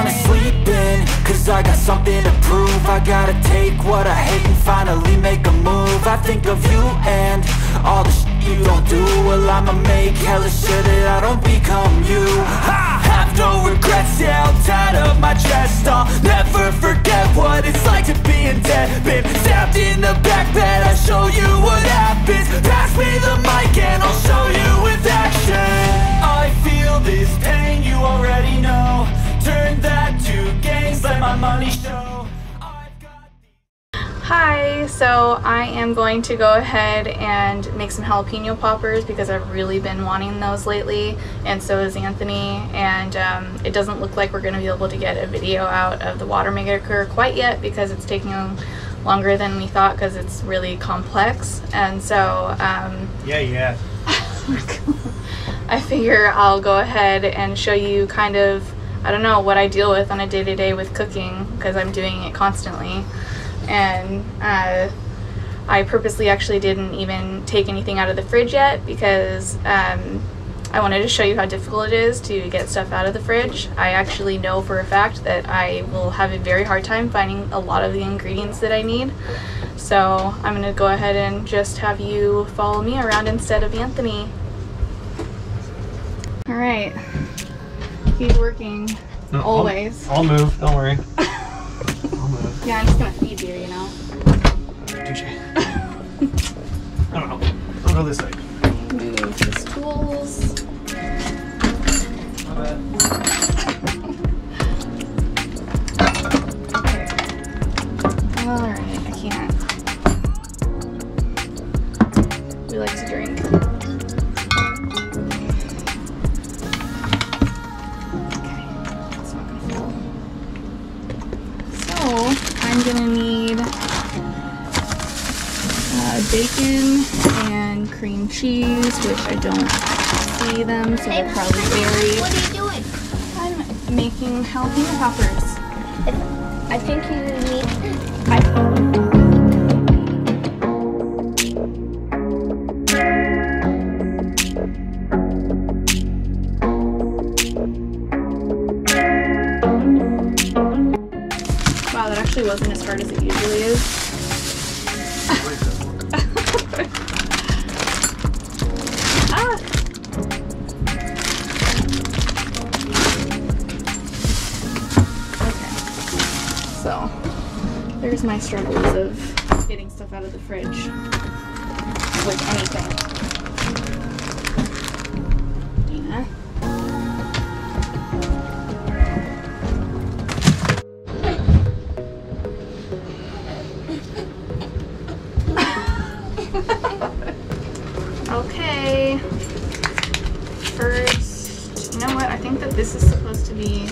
wanna sleep in, cause I got something to prove. I gotta take what I hate and finally make a move. I think of you and all the shit you don't do. Well, I'ma make hella sure that I don't become you. I have no regrets, yeah, I'm tired of my chest. I'll never forget what it's like to be in debt. Been stabbed in the back bed, I'll show you what happens. Pass me the mic and I'll show you with action. I feel this pain, you already know. Turn that to gains, let my money show. Hi, so I am going to go ahead and make some jalapeno poppers because I've really been wanting those lately, and so is Anthony, and it doesn't look like we're going to be able to get a video out of the water maker quite yet because it's taking longer than we thought because it's really complex, and so yeah I figure I'll go ahead and show you kind of, I don't know, what I deal with on a day-to-day with cooking because I'm doing it constantly. And I purposely actually didn't even take anything out of the fridge yet because I wanted to show you how difficult it is to get stuff out of the fridge. I actually know for a fact that I will have a very hard time finding a lot of the ingredients that I need. So I'm going to go ahead and just have you follow me around instead of Anthony. Alright, he's working always. I'll move, don't worry. Yeah, I'm just gonna feed you, you know. Touche. I don't know. I'll go this way. Move the stools. My bad. Okay. Alright, I can't. We like to drink. Okay, it's not gonna fall. So, I'm gonna need bacon and cream cheese, which I don't see them, so they're probably buried. What are you doing? I'm making jalapeno poppers. I think you need. Wow, that actually wasn't as hard as it usually is. Ah. Okay, so there's my struggles of getting stuff out of the fridge with anything. Yeah. Okay, first, you know what, I think that this is supposed to be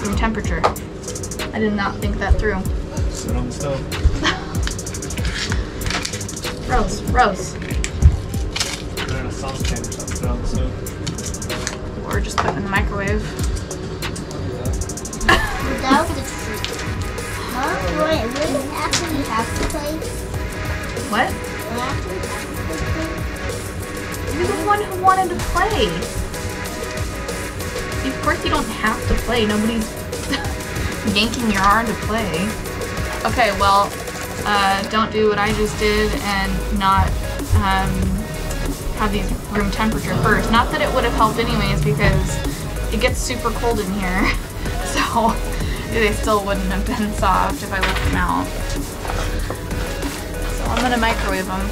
room temperature. I did not think that through. Sit on the stove. Roast. Put it in a saucepan or something, sit on the stove. Or just put it in the microwave. That was the truth. Huh? Really? After you have to play? What? After you have to play? You're the one who wanted to play. Of course you don't have to play. Nobody's yanking your arm to play. Okay, well, don't do what I just did and not have these room temperature first. Not that it would have helped anyways because it gets super cold in here. So they still wouldn't have been soft if I left them out. So I'm gonna microwave them.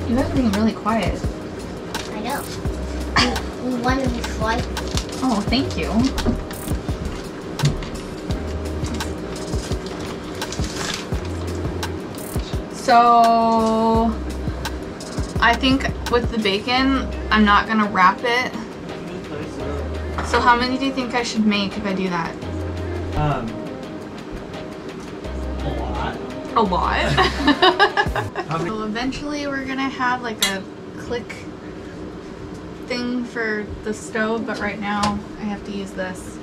You guys are being really quiet. I know. We wanted to try. Oh, thank you. So I think with the bacon, I'm not gonna wrap it. So how many do you think I should make if I do that? A lot. A lot. So eventually we're gonna have like a click thing for the stove, but right now I have to use this.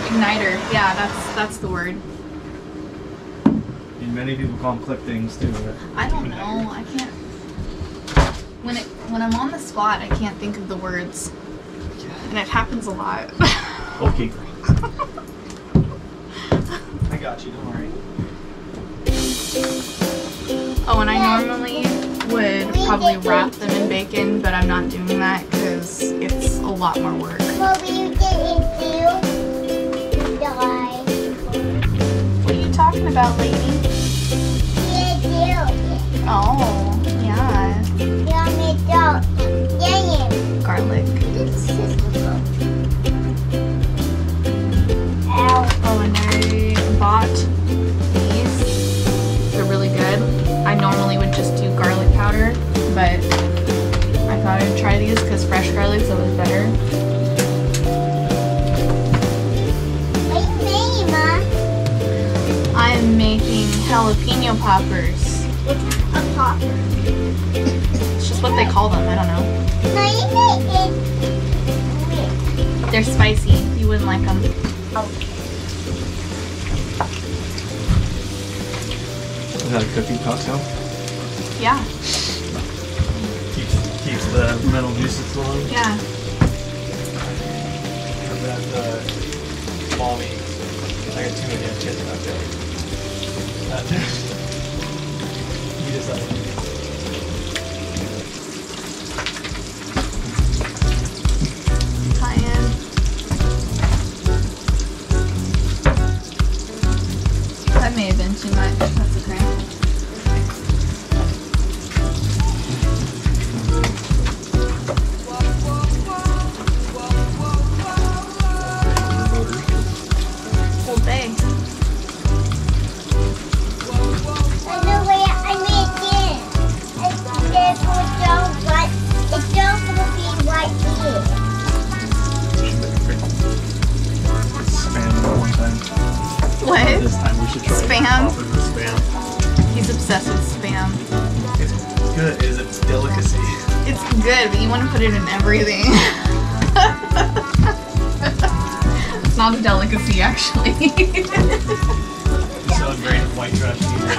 Igniter. Yeah, that's the word. And many people call them clip things too. But I don't know. I can't. When I'm on the spot, I can't think of the words, and it happens a lot. Okay. I got you. Don't worry. Oh, and I normally would probably wrap them in bacon, but I'm not doing that because it's a lot more work. What will you get into? Die. What are you talking about, lady? Yeah, Oh, yeah. Garlic. Oh, and I bought these. They're really good. I normally would just do garlic powder, but I thought I'd try these because fresh garlic's always better. What are you making, Ma? I'm making jalapeno poppers. What's a popper? It's just what they call them. I don't know. No, you make it. They're spicy. You wouldn't like them. Is that a cookie cocktail? Yeah. Keeps the metal juices flowing. Yeah. Or that mommy. I got too many kids out there. You decide. Cayenne. That may have been too much. That's okay. Old Bay. I know where I made it. It's there for Joe, but it's Joe for the right here. Spam one time. What? This time we should try Spam? Spam. He's obsessed with spam. It's good. It's a delicacy. It's good, but you want to put it in everything. It's not a delicacy, actually. So ingrained in white trash people.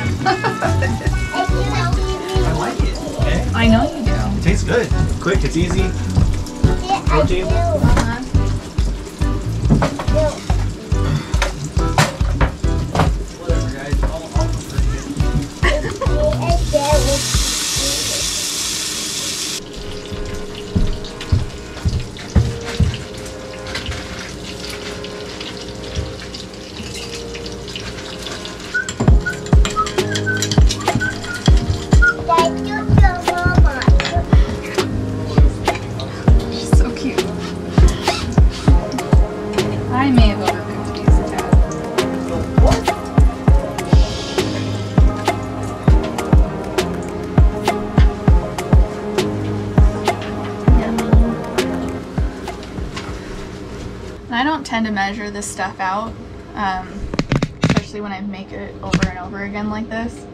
I like it. Okay. I know you do. It tastes good. Quick. It's easy. Protein. Uh-huh. Whatever, guys. I'll prefer She's so cute. I may have overcooked these a tad. I don't tend to measure this stuff out, especially when I make it over and over again like this.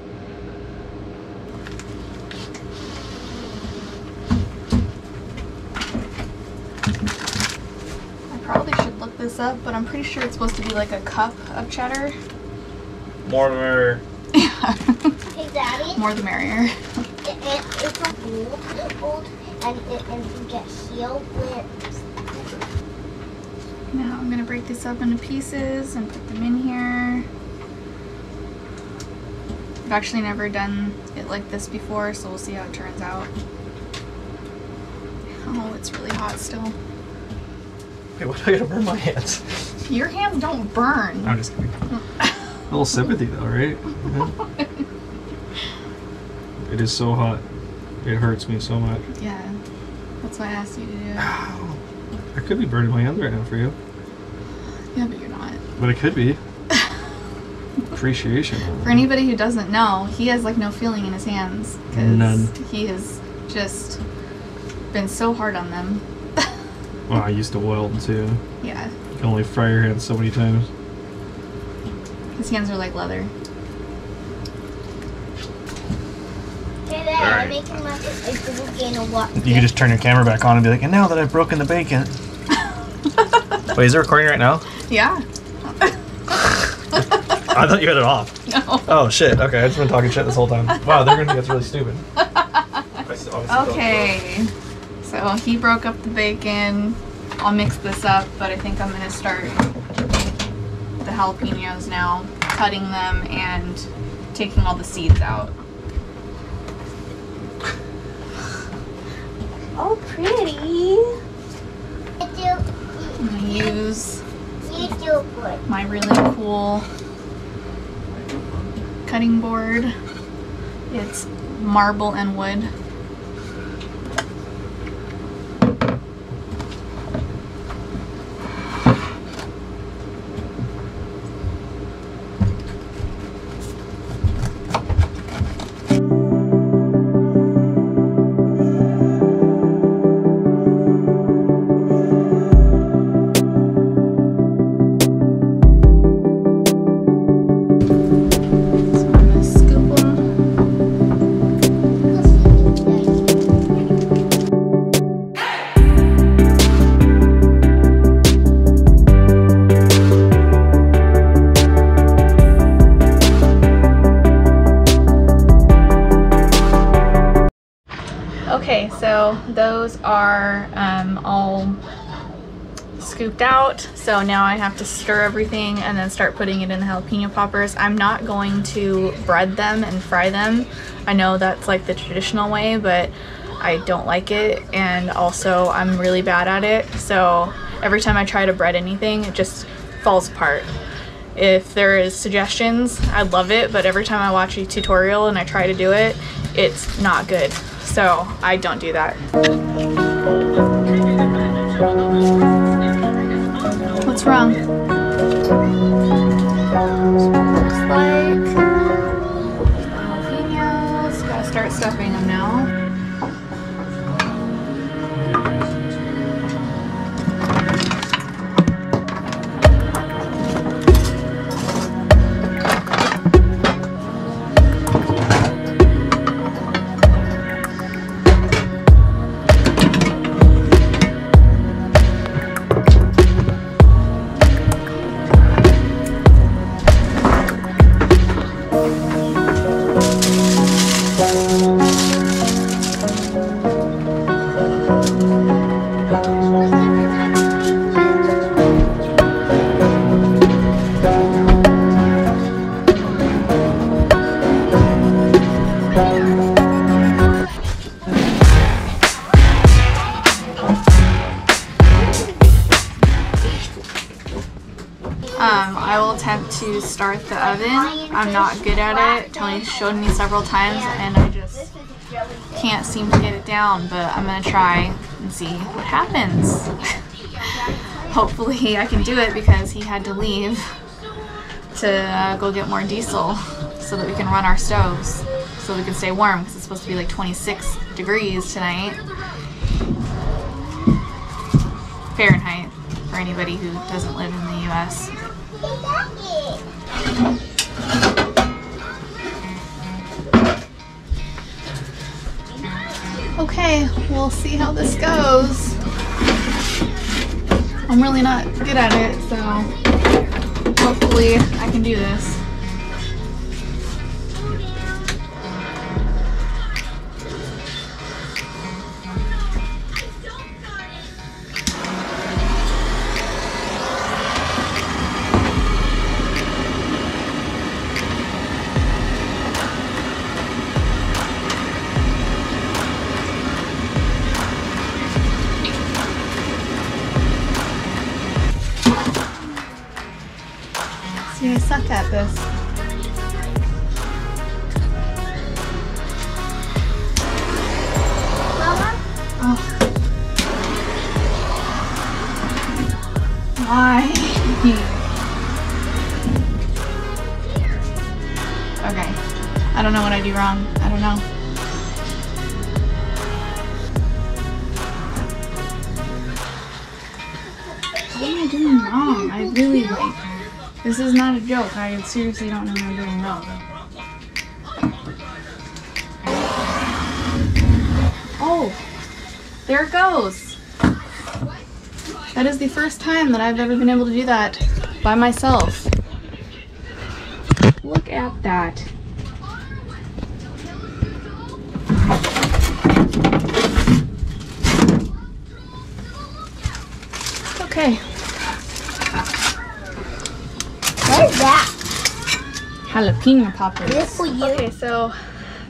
I probably should look this up, but I'm pretty sure it's supposed to be like a cup of cheddar. More the merrier. Yeah. Hey, Daddy. More the merrier. It's like old, and you get sealed with. Now I'm gonna break this up into pieces and put them in here. I've actually never done it like this before, so we'll see how it turns out. Oh, it's really hot still. Wait, what do I gotta burn my hands? Your hands don't burn. I'm just kidding. A little sympathy though, right? Yeah. It is so hot. It hurts me so much. Yeah, that's why I asked you to do it. I could be burning my hands right now for you. Yeah, but you're not. But it could be. Appreciation. For anybody who doesn't know, he has like no feeling in his hands. 'Cause None. He has just been so hard on them. Well, I used to weld too. Yeah. You can only fry your hands so many times. His hands are like leather. I'm making my volcano walk. You could just turn your camera back on and be like, and now that I've broken the bacon. Wait, is it recording right now? Yeah. I thought you had it off. No. Oh shit, okay, I've just been talking shit this whole time. Wow, they're gonna think that's really stupid. Okay. So he broke up the bacon. I'll mix this up, but I think I'm gonna start the jalapenos now, cutting them and taking all the seeds out. Oh, pretty. I'm gonna use You do good. my really cool cutting board. It's marble and wood. Okay, so those are all scooped out. So now I have to stir everything and then start putting it in the jalapeno poppers. I'm not going to bread them and fry them. I know that's like the traditional way, but I don't like it, and also I'm really bad at it. So every time I try to bread anything, it just falls apart. If there is suggestions, I'd love it, but every time I watch a tutorial and I try to do it, it's not good. So I don't do that. What's wrong? Looks like jalapenos. Gotta start stuffing them now. I will attempt to start the oven. I'm not good at it. Tony showed me several times and I just can't seem to get it down, but I'm gonna try and see what happens. Hopefully I can do it, because he had to leave to go get more diesel so that we can run our stoves so we can stay warm, because it's supposed to be like 26 degrees tonight. Fahrenheit, for anybody who doesn't live in the US. Okay, we'll see how this goes. I'm really not good at it, so hopefully I can do this. See, I suck at this. Mama? Oh. Why? Okay. I don't know what I do wrong. I don't know. What am I doing wrong? I really like This is not a joke. I seriously don't know how I'm doing wrong. Oh, there it goes. That is the first time that I've ever been able to do that by myself. Look at that. Okay. What is that? Jalapeno poppers. This for you. Okay, so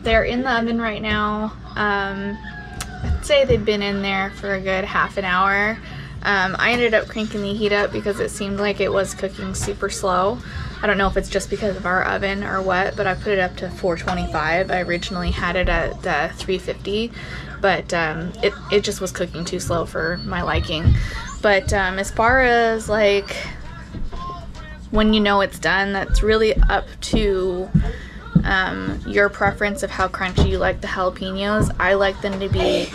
they're in the oven right now. I'd say they've been in there for a good half an hour. I ended up cranking the heat up because it seemed like it was cooking super slow. I don't know if it's just because of our oven or what, but I put it up to 425. I originally had it at 350, but it just was cooking too slow for my liking. But as far as like when you know it's done, that's really up to your preference of how crunchy you like the jalapenos. I like them to be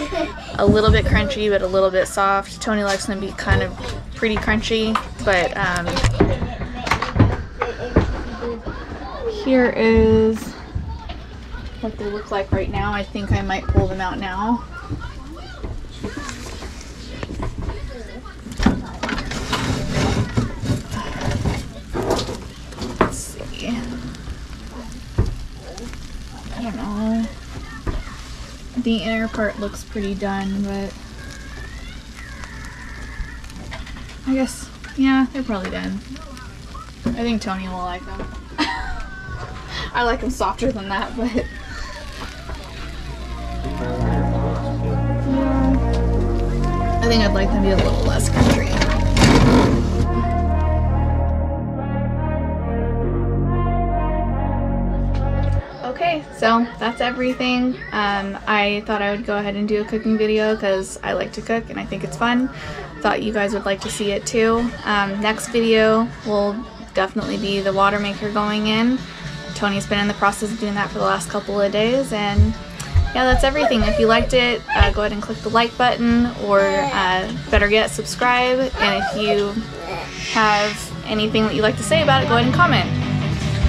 a little bit crunchy but a little bit soft. Tony likes them to be kind of pretty crunchy, but here is what they look like right now. I think I might pull them out now. Let's see. I don't know. The inner part looks pretty done, but I guess, yeah, they're probably done. I think Tony will like them. I like them softer than that, but yeah. I think I'd like them to be a little less crunchy. Okay, so that's everything. I thought I would go ahead and do a cooking video because I like to cook and I think it's fun. Thought you guys would like to see it too. Next video will definitely be the water maker going in. Tony's been in the process of doing that for the last couple of days, and yeah, that's everything. If you liked it, go ahead and click the like button, or better yet, subscribe. And if you have anything that you'd like to say about it, go ahead and comment.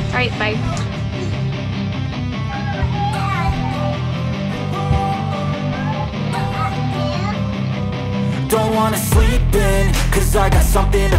Alright, bye. Don't wanna sleep in, cause I got something to